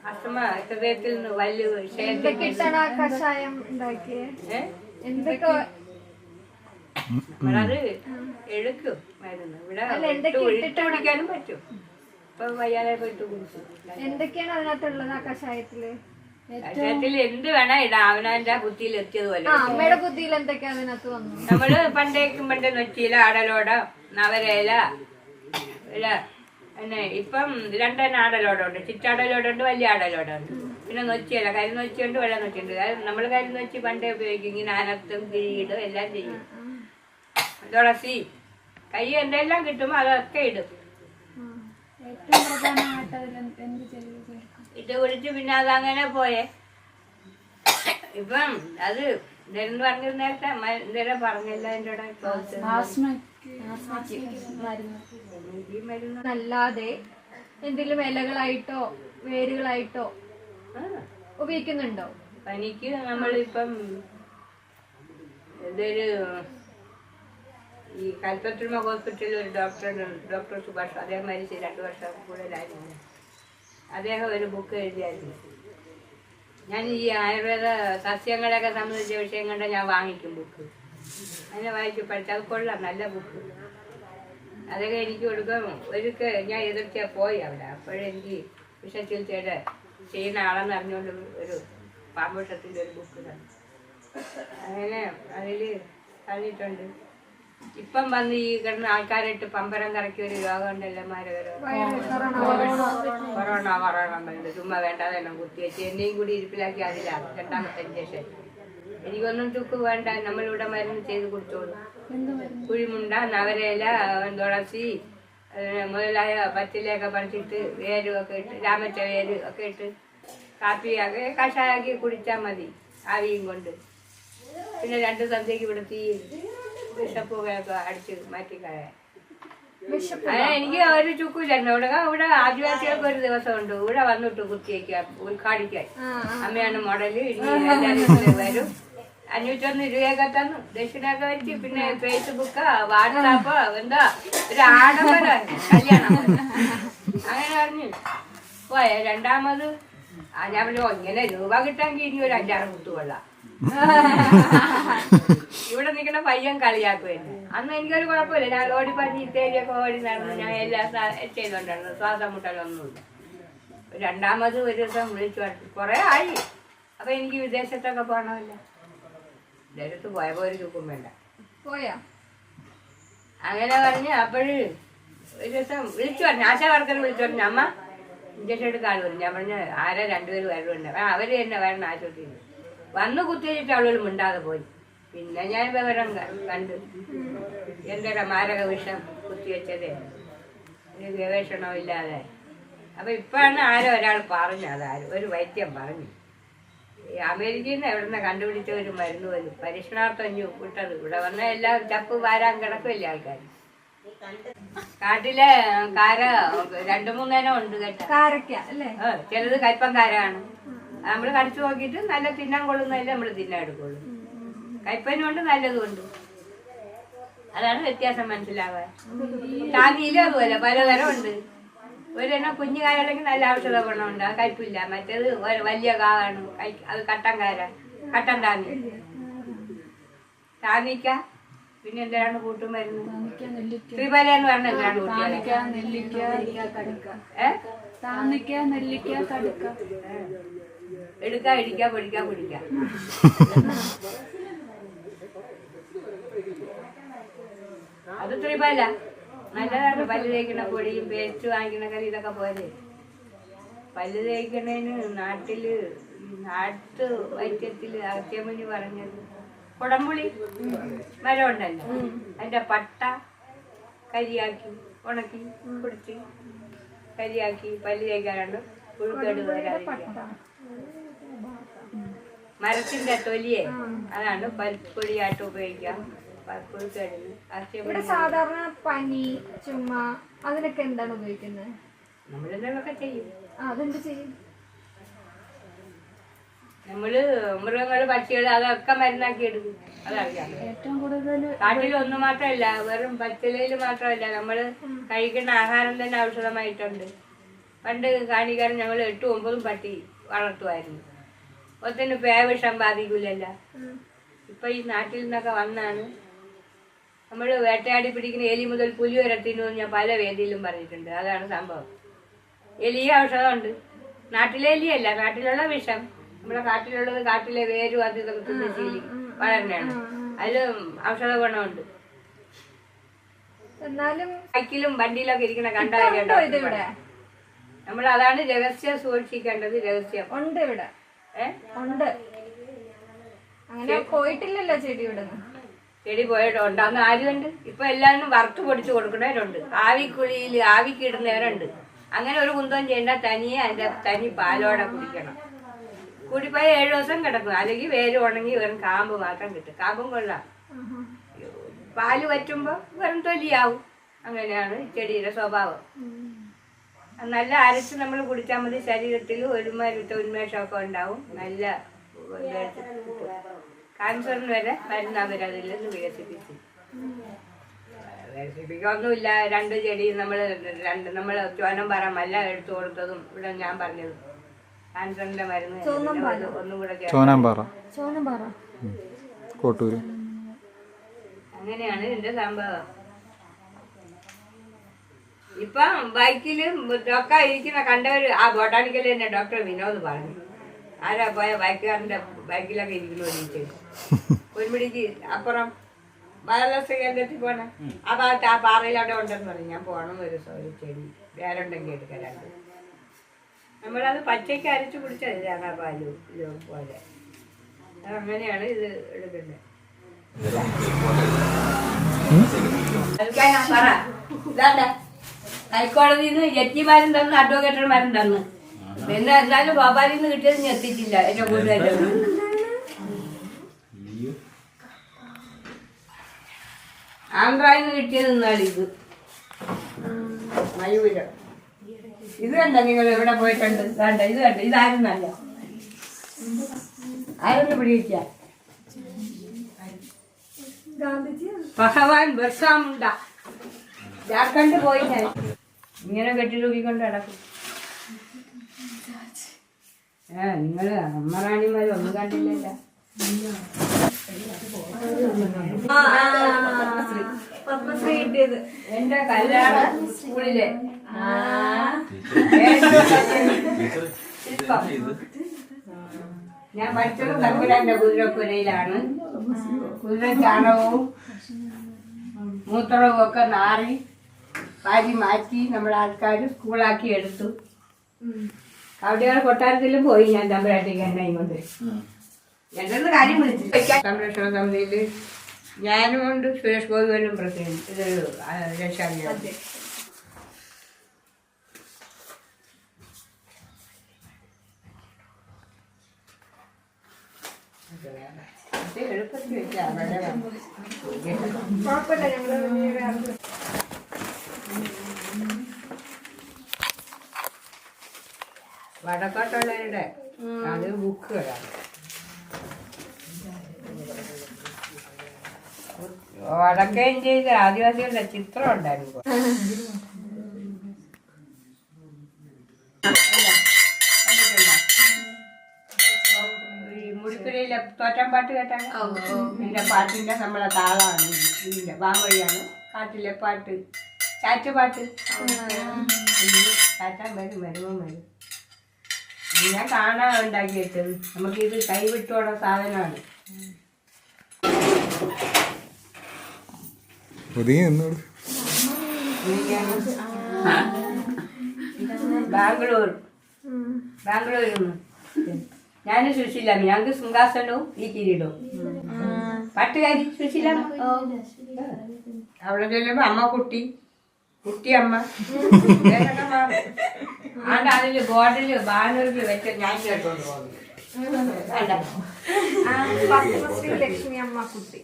അസ്മ ഹൃദയത്തിൽ നിന്ന് വലിയ എന്തൊക്കെയാണ് ആ കഷായം ഉണ്ടാക്കിയത്? എന്തൊക്കെ നമ്മളത് എടുക്കും മരുന്ന്. ഇവിടെ ഇട്ട് കുടിക്കാനും പറ്റും. ഇപ്പൊ വയ്യാതെ പോയിട്ട് കുടിച്ചു. എന്തൊക്കെയാണ് അതിനകത്തുള്ളത്? ആ കഷായത്തില് കഷായത്തിൽ എന്ത് വേണ ഇടാം, അവനവന്റെ ബുദ്ധിയിൽ എത്തിയതുപോലെ. അമ്മയുടെ ബുദ്ധിയിൽ എന്തൊക്കെയാ അതിനകത്ത് വന്നു? നമ്മള് പണ്ടേ നെറ്റിയില, അടലോട, നവരയില ഇല. പിന്നെ ഇപ്പം 2 ആടലോടുണ്ട്. ചിറ്റാടലോടുണ്ട്, വലിയ ആടലോടുണ്ട്. പിന്നെ നൊച്ചിയല്ല, കരിനൊച്ചിയുണ്ട്, വെള്ള നൊച്ചിയുണ്ട്. നമ്മൾ കരിനൊച്ചി പണ്ടേ ഉപയോഗിക്കും. ഇങ്ങനെ അനത്തും കിഴിയിടും എല്ലാം ചെയ്യും. തുളസി, കൈ എന്തെല്ലാം കിട്ടുമോ അതൊക്കെ ഇടും. ഏറ്റവും പ്രധാനമായിട്ട് അതിൽ എന്ത് ചേർക്കും? ഇട്ട് കുടിച്ച് പിന്നെ അതങ്ങനെ പോയേ. ഇപ്പം അത് ഇതെന്ന് പറഞ്ഞ നേരത്തെ ഇന്നലെ പറഞ്ഞില്ല. എൻ്റെ അല്ലാതെ എന്തെങ്കിലും ഇലകളായിട്ടോ വേരുകളായിട്ടോ ഉപയോഗിക്കുന്നുണ്ടോ? പനിക്ക് നമ്മളിപ്പം ഇതൊരു ഈ കൽപ്പറ്റ ഹോസ്പിറ്റലിൽ ഒരു ഡോക്ടർ സുഭാഷ്, അദ്ദേഹം മരിച്ച് 2 വർഷം കൂടുതലായിരുന്നു. അദ്ദേഹം ഒരു ബുക്ക് എഴുതിയായിരുന്നു. ഞാൻ ഈ ആയുർവേദ സസ്യങ്ങളെയൊക്കെ സംബന്ധിച്ച വിഷയം കണ്ട ഞാൻ വാങ്ങിക്കും ബുക്ക്. അതിനെ വായിച്ച് പഠിച്ചു. അത് കൊള്ളാം, നല്ല ബുക്ക്. അതൊക്കെ എനിക്ക് കൊടുക്കും. ഒരിക്കൽ ഞാൻ എതിർച്ച പോയി അവിടെ. അപ്പോഴെനിക്ക് വിഷചികിത്സയുടെ ചെയ്യുന്ന ആളെന്ന് അറിഞ്ഞുകൊണ്ട് ഒരു പാമ്പുഷത്തിൻ്റെ ഒരു ബുക്ക് തന്നു. അങ്ങനെ അതിൽ പറഞ്ഞിട്ടുണ്ട്. ഇപ്പം വന്ന് ഈ കിടന്ന ആൾക്കാരായിട്ട് പമ്പരം കറക്കിയ ഒരു രോഗം ഉണ്ടല്ലോ, കൊറോണ പറയുന്നത്. ചുമ്മാ വേണ്ടാതെ തന്നെ കുത്തിവെച്ച് എന്നെയും കൂടി ഇരിപ്പിലാക്കി അതിലാണ് 2ാമത്തെ ഇഞ്ചക്ഷൻ. എനിക്കൊന്നും ചുക്ക് വേണ്ട, നമ്മളിവിടെ മരുന്ന് ചെയ്ത് കുടിച്ചോളൂ. കുഴിമുണ്ട, നവരയില, തുളസി മുതലായ പച്ചിലയൊക്കെ പറിച്ചിട്ട് വേരും ഒക്കെ ഇട്ട്, രാമച്ച വേര് ഒക്കെ ഇട്ട് കാപ്പിയാക്കി കഷായാക്കി കുടിച്ചാൽ മതി, ആവിയും കൊണ്ട്. പിന്നെ 2 സന്ധ്യക്ക് ഇവിടെ തീ വിഷപ്പുകയൊക്കെ അടിച്ച് മാറ്റിക്കളയാൻ. എനിക്ക് ഒരു ചുക്കില്ലായിരുന്നു. ഇവിടെ ആദിവാസികൾക്ക് ഒരു ദിവസമുണ്ട്, ഇവിടെ വന്നിട്ട് കുത്തിയേക്കാം ഉദ്ഘാടിക്കാൻ. അമ്മയാണ് മോഡല്. ഇനി എല്ലാവരും വരും. 501 രൂപയൊക്കെ തന്നു, ദക്ഷിണയൊക്കെ വെച്ച്. പിന്നെ ഫേസ്ബുക്ക്, വാട്സാപ്പ്, എന്താ ഒരു ആഡംബര കല്യാണം. അങ്ങനെ പറഞ്ഞു പോയെ. 2ാമത് ഞാൻ പറഞ്ഞു ഇങ്ങനെ രൂപ കിട്ടാമെങ്കിൽ ഇനി ഒരു 5-6 കുത്തുകൊള്ളാം. ഇവിടെ നിൽക്കുന്ന പയ്യൻ കളിയാക്കുമായിരുന്നു. അന്ന് എനിക്കൊരു കുഴപ്പമില്ല. ഞാൻ ഓടി പറഞ്ഞ് ഇത്തേരിയൊക്കെ ഓടി നടന്നു. ഞാൻ എല്ലാം ചെയ്തോണ്ടായിരുന്നു. ശ്വാസം മുട്ടലൊന്നുമില്ല. 2ാമത് ഒരു ദിവസം വിളിച്ചു പറഞ്ഞു. കുറെ ആയി അപ്പൊ എനിക്ക് വിദേശത്തൊക്കെ പോകണമല്ലോ. വിദേശത്ത് പോയപ്പോ ഒരു ചുക്കും വേണ്ട. പോയാ അങ്ങനെ പറഞ്ഞ് അപ്പോഴ് ഒരു ദിവസം വിളിച്ചു പറഞ്ഞു, ആശാ വർക്കർ വിളിച്ചു പറഞ്ഞു, അമ്മ ഇഞ്ചക്ഷൻ എടുക്കാൻ വരും. ഞാൻ പറഞ്ഞു ആരാ 2 പേര് വരവുണ്ട്. അവര് തന്നെ വരണം ആശുപത്രിയിൽ. വന്ന് കുത്തിവെച്ചിട്ട് അവളുകൾ മിണ്ടാതെ പോയി. പിന്നെ ഞാൻ വിവരം കണ്ടു, എന്തൊരു മാരക വിഷം കുത്തിവെച്ചതേ, ഒരു ഗവേഷണവും ഇല്ലാതെ. അപ്പൊ ഇപ്പാണ് ആരോ ഒരാൾ പറഞ്ഞു, അതാരും ഒരു വൈദ്യം പറഞ്ഞു, ഈ അമേരിക്കയിൽ നിന്ന് എവിടെ നിന്ന് കണ്ടുപിടിച്ച ഒരു മരുന്ന് പോലും പരീക്ഷണാർത്ഥം വിട്ടത്. ഇവിടെ വന്ന എല്ലാം ചപ്പ് വാരാൻ കിടക്കില്ല ആൾക്കാർ. കാട്ടിലെ കാര 2-3 ഇനം ഉണ്ട് കേട്ടോ. കാരക്ക അല്ലേ? ചിലത് കയ്പം കാരാണ്. നമ്മൾ കടിച്ചു നോക്കിയിട്ട് നല്ല തിന്നാൻ കൊള്ളുന്നതല്ലേ നമ്മൾ തിന്നാൻ എടുക്കുള്ളൂ. കയ്പനും ഉണ്ട് നല്ലതും ഉണ്ട്. അതാണ് വ്യത്യാസം മനസ്സിലാവാൻ. താങ്ങിയിലും അതുപോലെ പലതരം ഉണ്ട്. ഒരെണ്ണം കുഞ്ഞു കായുണ്ടെങ്കിൽ നല്ല ഔഷധ ഗുണമുണ്ട്, അത് കയ്പില്ല. മറ്റേത് വലിയ കാവാണ്, അത് കട്ടൻ കാര, കട്ടൻ താങ്ങി. താങ്ങിക്ക പിന്നെ എന്തിനാണ് കൂട്ടുമരുന്ന്? ശ്രീപല എന്ന് പറഞ്ഞ എന്തിനാണ് കൂട്ടിയത്? എടുക്ക, ഇടിക്ക, പൊടിക്ക, പൊടിക്ക. അത് ശ്രീപല നല്ലതാണ്. പല്ല് തേക്കുന്ന പൊടിയും പേസ്റ്റ് വാങ്ങിക്കുന്ന കറി ഇതൊക്കെ പോലെ. പല്ല് തേക്കുന്നതിന് നാട്ടു വൈദ്യത്തില് അത്യമണി പറഞ്ഞത് കുടംപുളി മരം ഉണ്ടല്ലോ, അതിന്റെ പട്ട കരിയാക്കി ഉണക്കി പൊടിച്ച് കരിയാക്കി പല്ല് തേക്കാറുണ്ട്. പുഴുക്കേട് വരാതിരിക്കുക. മരത്തിന്റെ തൊലിയെ അതാണ് പൽപ്പൊടിയായിട്ട് ഉപയോഗിക്കാം. ഇവിടെ സാധാരണ പനി ചുമ അതിനൊക്കെ എന്താണ് ഉപയോഗിക്കുന്നത്? നമ്മളെന്തൊക്കെ ചെയ്യും. അതെന്ത് ചെയ്യും? നമ്മള് മൃഗങ്ങള് പക്ഷികള് അതൊക്കെ മരുന്നാക്കി എടുക്കും. അതറിയാം. ഏറ്റവും കൂടുതൽ കാട്ടിലൊന്നും മാത്രമല്ല, വെറും പച്ചിലയിൽ മാത്രമല്ല, നമ്മള് കഴിക്കുന്ന ആഹാരം തന്നെ ഔഷധമായിട്ടുണ്ട്. പണ്ട് കാണിക്കാരൻ ഞങ്ങൾ 8-9 പട്ടി വളർത്തുമായിരുന്നു. ഒത്തിന് പേവിഷം ബാധിക്കൂലല്ല. ഇപ്പൊ ഈ നാട്ടിൽ നിന്നൊക്കെ വന്നാണ് നമ്മൾ വേട്ടയാടി പിടിക്കുന്ന എലി മുതൽ പുലി വരെ തിന്നുമെന്ന് ഞാൻ പല വേദിയിലും പറഞ്ഞിട്ടുണ്ട്. അതാണ് സംഭവം. എലിയും ഔഷധമുണ്ട്. നാട്ടിലെ എലിയല്ല, നാട്ടിലുള്ള വിഷം. നമ്മുടെ കാട്ടിലുള്ളത് കാട്ടിലെ വേരും അത് ഇതൊക്കെ തിന്ന് ശീലി വളരണയാണ്. അതിലും ഔഷധ ഗുണമുണ്ട്. എന്നാലും ബൈക്കിലും വണ്ടിയിലൊക്കെ ഇരിക്കുന്ന കണ്ടാലുണ്ടോ നമ്മൾ അതാണ് രഹസ്യം സൂക്ഷിക്കേണ്ടത്. രഹസ്യം ഉണ്ട് ഇവിടെ, ഉണ്ട്. അങ്ങനെ പോയിട്ടില്ലല്ലോ ചെടി ഇവിടെ. ചെടി പോയിട്ടുണ്ട്. അന്ന് ആരുണ്ട്? ഇപ്പൊ എല്ലാവരും വറുത്ത് പൊടിച്ച് കൊടുക്കുന്നവരുണ്ട്. ആവിക്കുഴിയിൽ ആവിക്ക് ഇടുന്നവരുണ്ട്. അങ്ങനെ ഒരു കുന്തം ചെയ്യേണ്ട, തനിയെ അതിന്റെ തനി പാലോടെ കുടിക്കണം. കൂടിപ്പോയ 7 ദിവസം കിടക്കും. അല്ലെങ്കിൽ വേര് ഉണങ്ങി വെറും കാമ്പ് മാത്രം കിട്ടും. കാമ്പും കൊള്ളാം. പാല് വറ്റുമ്പോ വെറും തൊലിയാവും. അങ്ങനെയാണ് ചെടിയുടെ സ്വഭാവം. നല്ല അരച്ച് നമ്മൾ കുടിച്ചാൽ മതി. ശരീരത്തിൽ ഉന്മേഷമൊക്കെ ഉണ്ടാവും. നല്ല ക്യാൻസറിന് വരെ മരുന്ന് അവരതിൽ നിന്ന് വികസിപ്പിക്കൊന്നുമില്ല. 2 ചെടി നമ്മൾ ചോനംപാറ മല്ല എടുത്തു കൊടുത്തതും ഇവിടെ ഞാൻ പറഞ്ഞത് ക്യാൻസറിന്റെ മരുന്ന് ഒന്നും കൂടെ ചോനാമ്പാറ കോട്ടൂര്. അങ്ങനെയാണ് ഇതിന്റെ സംഭവം. ഇപ്പം ബൈക്കിലും ഒക്കെ ഇരിക്കുന്ന കണ്ടവര് ആ ബോട്ടാണിക്കൽ തന്നെ ഡോക്ടർ വിനോദ് പറഞ്ഞു, ആരാ പോയ ബൈക്കുകാരന്റെ ബൈക്കിലൊക്കെ ഇരിക്കുന്നു. ഒരു പിടിക്ക് അപ്പുറം വയർലെസ് കേന്ദ്രത്തിൽ പോണ ആ ഭാഗത്ത് ആ പാറയിൽ അവിടെ ഉണ്ടെന്ന് പറഞ്ഞു. ഞാൻ പോകണം ഒരു ചെടി വേറുണ്ടെങ്കിൽ എടുക്കലാണ്ട്. നമ്മളത് പച്ചയ്ക്ക് അരച്ചു കുടിച്ചത് തേങ്ങാപ്പാല് പോലെ. അങ്ങനെയാണ് ഇത് എടുക്കുന്നത്. പറ ഇതാണ്ട ഹൈക്കോടതിയിൽ നിന്ന് ജഡ്ജിമാരും തന്നു, അഡ്വക്കേറ്റർമാരും തന്നു. പിന്നെ എന്തായാലും ഭോപ്പാലിൽ നിന്ന് കിട്ടിയത് ഞാൻ എത്തിച്ചില്ല. എന്റെ കൂട്ടുകാരും ആന്ധ്രയിൽ നിന്ന് കിട്ടിയത് നിന്നാണ് ഇത് മയൂരം. ഇത് കണ്ട നിങ്ങൾ എവിടെ പോയിട്ടുണ്ട്? കണ്ട ഇത് കണ്ട, ഇതായിരുന്നല്ല ആരൊന്ന് പിടിയിച്ച ഭഗവാൻ ബർസാമുണ്ട ജാർഖണ്ഡ് പോയി ഞാൻ ഇങ്ങനെ കെട്ടി തൂക്കിക്കൊണ്ട് നടക്കും. നിങ്ങള് അമ്മറാണിമാരും ഒന്നും കണ്ടില്ലല്ല. എന്റെ കല്യാണ സ്കൂളിലെ ഞാൻ പഠിച്ചത് തമ്പുരാന്റെ കുതിരപ്പുരയിലാണ്. കുതിര ചാണകവും മൂത്രവും ഒക്കെ നാറി വാരി മാറ്റി നമ്മുടെ ആൾക്കാർ സ്കൂളാക്കി എടുത്തു. അവിടെയാണ് കൊട്ടാരത്തിലും പോയി ഞാൻ തമ്പുരാട്ടിക്ക് എന്നെ കൊണ്ട്. രണ്ടൊന്ന് കാര്യം വിളിച്ചു സംരക്ഷണ സമിതിയിൽ ഞാനും ഉണ്ട്, സുരേഷ് ഗോപിനും പ്രസിഡന്റ്. ഇത് രക്ഷാധികാരി. എളുപ്പത്തിൽ വെച്ചാൽ കുഴപ്പമില്ല, ഞങ്ങള് വടക്കോട്ടുള്ളവരുടെ അത് ബുക്കുകളാണ്. വടക്കേ ഇന്ത്യയിൽ ആദിവാസികളുടെ ചിത്രം ഉണ്ടായിരുന്നു. ഈ മുടിക്കുരയിലെ തോറ്റംപാട്ട് കേട്ടാണ് ഇതിന്റെ പാട്ടിന്റെ നമ്മളെ താളമാണ്. ഇതിന്റെ വാമൊഴിയാണ് കാട്ടിലെ പാട്ട്, ചാറ്റുപാട്ട്. ചാറ്റാൻ വരും, വരുമ്പം വരും. ഞാൻ കാണാൻ ഉണ്ടാക്കി വെച്ചത്. നമുക്കിത് കൈവിട്ടോടെ സാധനമാണ്. ബാംഗ്ലൂരിൽ നിന്ന് ഞാനും സുശീലാമ്മ, ഞങ്ങൾക്ക് സിംഹാസനവും ഈ കിരീടവും. പാട്ടുകാരി സുശീലാമ്മ. അവിടെ ചെല്ലുമ്പോ അമ്മ കുട്ടി, കുട്ടിയമ്മ ഇതൊക്കെ മാറും. ആണ്ട് അതില് ബോർഡില് ബാനറിൽ വെച്ച ഞാൻ കേട്ടോണ്ട് പോകുന്നു. ലക്ഷ്മി അമ്മ കുട്ടി.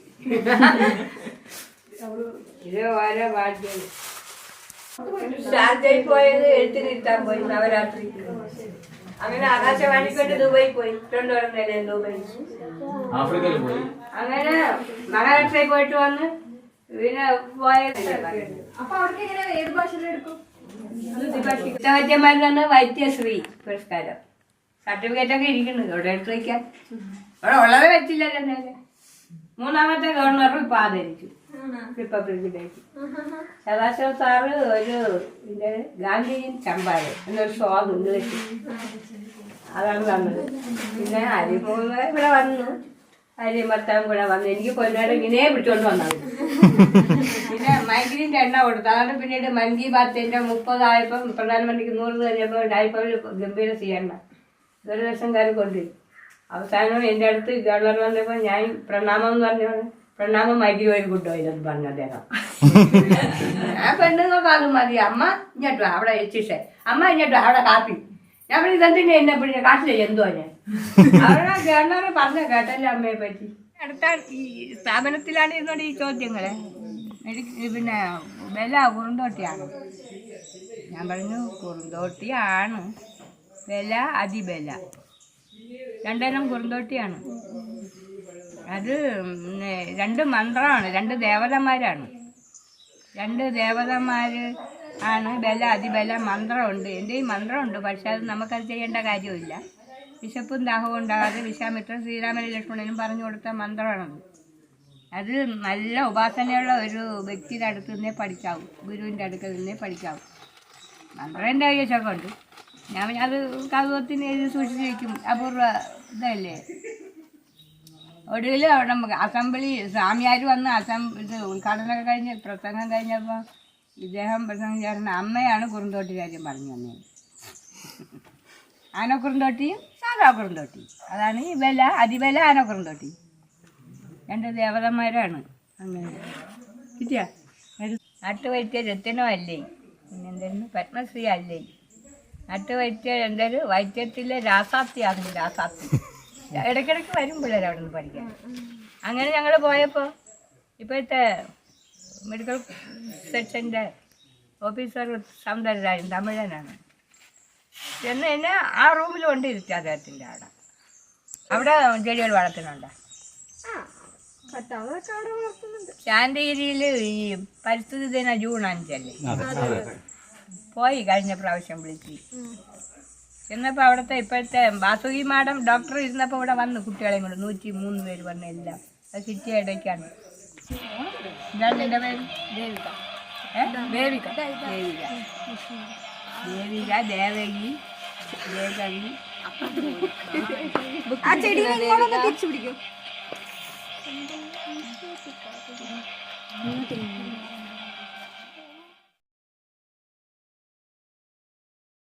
ഇത് ഓരോ ഭാഗ്യം. ഷാർജയിൽ പോയത് എഴുത്തിനിരുത്താൻ പോയി നവരാത്രി. അങ്ങനെ ആകാശവാണിക്കൊണ്ട് ദുബായി പോയി. കൊണ്ടുവരുന്നല്ലേ ദുബായി. ആഫ്രിക്കയിൽ പോയി. അങ്ങനെ മഹാരാഷ്ട്രയിൽ പോയിട്ട് വന്ന് പിന്നെ പോയത്. അപ്പൊ അവർക്ക് എങ്ങനെ ഏത് ഭാഷയിലെടുക്കും? വൈദ്യന്മാരിലാണ് വൈദ്യശ്രീ പുരസ്കാരം. സർട്ടിഫിക്കറ്റ് ഒക്കെ ഇരിക്കുന്നു. ഇവിടെ എടുത്ത് വയ്ക്കാൻ ഇവിടെ ഉള്ളത് വെച്ചില്ലല്ലോ നേരെ. മൂന്നാമത്തെ ഗവർണറും ഇപ്പൊ ആദരിച്ചു റിപ്പബ്ലിക് ഡേക്ക്. സദാശിവ സാറ് ഒരു ഇതിന്റെ ഗാന്ധിജി ചമ്പാരൻ എന്നൊരു സോങ് ഇംഗ്ലീഷ് അതാണ് തന്നത്. പിന്നെ ഹരിമൂന്ന് ഇവിടെ വന്നു, ഹരിമർത്താൻ കൂടെ വന്നു. എനിക്ക് പൊന്നാട് ഇങ്ങനെ പിടിച്ചോണ്ട് വന്നത്. പിന്നെ മൈഗ്രീൻ്റെ എണ്ണ കൊടുത്തു. അതാണ് പിന്നീട് മൻ കി ബാത്തിന്റെ 30 പ്രധാനമന്ത്രിക്ക് 100 കഴിഞ്ഞപ്പോൾ ഉണ്ടായപ്പോൾ ഗംഭീര സ്വീകരണ ദൂരദർശൻകാർ കൊണ്ടുപോയി. അവസാനം എൻ്റെ അടുത്ത് ഗവർണർ വന്നപ്പോൾ ഞാൻ പ്രണാമം എന്ന് പറഞ്ഞാണ്. പ്രണാമം മൈഗ്രി ഒരു കൊണ്ടുപോയില്ലെന്ന് പറഞ്ഞു അദ്ദേഹം. ആ പെണ്ണുങ്ങൾക്ക് അത് മതി. അമ്മ ഇങ്ങോട്ടോ അവിടെ എത്തിച്ചേ, അമ്മ ഇങ്ങോട്ടോ അവിടെ കാപ്പി. ഞാൻ പറഞ്ഞു ഇതെന്തിനാ എന്നെ പിന്നെ കാട്ടിലെ എന്തുവാ ഞാൻ. അവിടെ ഗവർണർ പറഞ്ഞ കേട്ടല്ലേ അമ്മയെ പറ്റി. അടുത്ത ഈ സ്ഥാപനത്തിലാണ് ഇരുന്നോണ്ട് ഈ ചോദ്യങ്ങളെ. പിന്നെ വില കുറുന്തോട്ടിയാണ്. ഞാൻ പറഞ്ഞു കുറുന്തോട്ടിയാണ്, വില അതിബല. രണ്ടെണ്ണം കുറുന്തോട്ടിയാണ്. അത് 2 മന്ത്രമാണ്, 2 ദേവതമാരാണ്. 2 ദേവതമാർ ആണ്. ബല അതിബല മന്ത്രമുണ്ട്. എൻ്റെ ഈ മന്ത്രമുണ്ട്, പക്ഷെ അത് നമുക്കത് ചെയ്യേണ്ട കാര്യമില്ല. വിശപ്പും ദാഹവും ഉണ്ടാകാതെ വിശ്വാമിത്രൻ ശ്രീരാമനും ലക്ഷ്മണനും പറഞ്ഞു കൊടുത്ത മന്ത്രമാണത്. അത് നല്ല ഉപാസനയുള്ള ഒരു വ്യക്തിയുടെ അടുത്ത് നിന്നേ പഠിക്കാവൂ, ഗുരുവിൻ്റെ അടുക്കൽ നിന്നേ പഠിക്കാവൂ. മന്ത്രം എൻ്റെ കൈവശമൊക്കെ ഉണ്ട്. ഞാൻ അത് കൗതുകത്തിന് എഴുതി സൂക്ഷിച്ച് വയ്ക്കും. അപൂർവ ഇതല്ലേ. ഒടുവിൽ അവിടെ അസംബ്ലി സ്വാമിയാർ വന്ന് ഇത് ഉദ്ഘാടനമൊക്കെ കഴിഞ്ഞ് പ്രസംഗം കഴിഞ്ഞപ്പോൾ ഇദ്ദേഹം പ്രസംഗം ചേർന്ന അമ്മയാണ് കുറുന്തോട്ടി കാര്യം പറഞ്ഞു തന്നത്. ആനക്കുറുന്തോട്ടിയും സാധാ കുറുന്തോട്ടി. അതാണ് ഈ വില അതിബല ആനക്കുറുന്തോട്ടി. 2 ദേവതന്മാരാണ്. അങ്ങനെ കിട്ടിയ നാട്ടുവൈദ്യ രത്നോ അല്ലേ, പിന്നെ എന്തായിരുന്നു പത്മശ്രീ അല്ലേ. നാട്ടുവൈദ്യ എന്തൊരു വൈദ്യത്തിലെ രാസാപ്തിയാകുന്നു. രാസാപ്തി ഇടയ്ക്കിടയ്ക്ക് വരും പിള്ളേർ അവിടെ നിന്ന് പഠിക്കാൻ. അങ്ങനെ ഞങ്ങൾ പോയപ്പോൾ ഇപ്പോഴത്തെ മെഡിക്കൽ സെക്ഷൻ്റെ ഓഫീസർ സൗന്ദര്യരാജൻ തമിഴനാണ്. ചെന്ന് എന്നെ ആ റൂമിൽ കൊണ്ടിരുത്തി അദ്ദേഹത്തിൻ്റെ അവിടെ ചെടികൾ വളർത്തുന്നുണ്ട്. ശാന്തിഗിരിയിൽ ഈ പരിസ്ഥിതി ദിന ജൂൺ 5 പോയി കഴിഞ്ഞ പ്രാവശ്യം വിളിച്ച് ചെന്നപ്പോൾ അവിടുത്തെ ഇപ്പോഴത്തെ വാസുകി മാഡം ഡോക്ടർ ഇരുന്നപ്പോൾ ഇവിടെ വന്നു കുട്ടികളെയും കൊണ്ട് 103 പേര് വന്നു. എല്ലാം അത് സിറ്റി ഇടയ്ക്കാണ്. എന്താണ് എൻ്റെ പേര്? ദേവിക. ദേവിക ദേവിക ദേവിക ദേവകി ദേവകി ആ ചെടിനെ ഇങ്ങോട്ടൊന്ന് തിരിച്ചു പിടിക്കും.